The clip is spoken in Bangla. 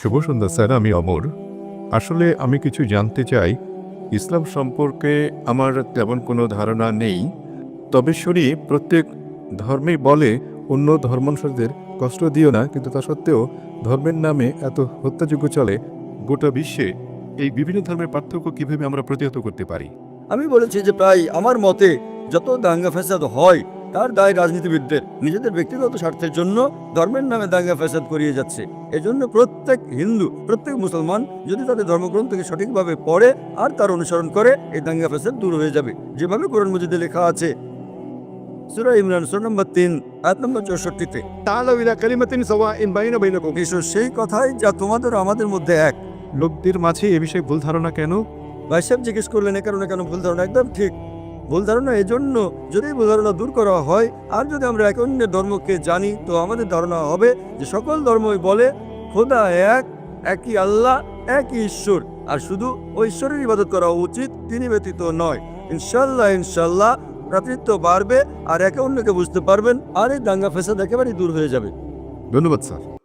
শুভ সন্ধ্যা স্যার, আমি অমর। আসলে আমি কিছু জানতে চাই। ইসলাম সম্পর্কে আমার তেমন কোনো ধারণা নেই। তবে শুনি প্রত্যেক ধর্মেই বলে অন্য ধর্মানুসারীদের কষ্ট দিও না, কিন্তু তা সত্ত্বেও ধর্মের নামে এত হত্যাযজ্ঞ চলে গোটা বিশ্বে। এই বিভিন্ন ধর্মের পার্থক্য কিভাবে আমরা প্রতিহত করতে পারি? আমি বলেছি যে প্রায় আমার মতে যত দাঙ্গা ফ্যাসাদ হয় তার দায় রাজনীতিবিদদের নিজেদের ব্যক্তিগত স্বার্থের জন্য ধর্মের নামে দাঙ্গা ফ্যাসাদ করিয়ে যাচ্ছে। এজন্য প্রত্যেক হিন্দু, প্রত্যেক মুসলমান যদি তাদের ধর্মগ্রন্থকে সঠিকভাবে পড়ে আর তার অনুসরণ করে, এই দাঙ্গা ফ্যাসাদ দূর হয়ে যাবে। যেভাবে কোরআন মজিদে লেখা আছে সূরা ইমরান সূরা নম্বর 3 আয়াত নম্বর 64-তে, তাআলাউ ইলা কালিমাতিন সাওয়াইন বাইনা বাইনাকুম। এসো সেই কথাই যা তোমাদের আমাদের মধ্যে এক। লোকদের মাঝে এ বিষয়ে ভুল ধারণা কেন? ভাই সাহেব জিজ্ঞেস করলেন এ কারণে কেন ভুল ধারণা? একদম ঠিক। ভুল ধারণা এজন্য, যদি ভুল ধারণা দূর করা হয় আর যদি আমরা এক অন্যের ধর্মকে জানি, তো আমাদের ধারণা হবে যে সকল ধর্মই বলে খোদা এক, একই আল্লাহ, একই ঈশ্বর, আর শুধু ওই ঈশ্বরের ইবাদত করা উচিত, তিনি ব্যতীত নয়। ইনশাল্লাহ ইনশাল্লাহ ভ্রাতৃত্ব বাড়বে আর একে অন্যকে বুঝতে পারবেন, আর এই দাঙ্গা ফেসাদ একেবারেই দূর হয়ে যাবে। ধন্যবাদ স্যার।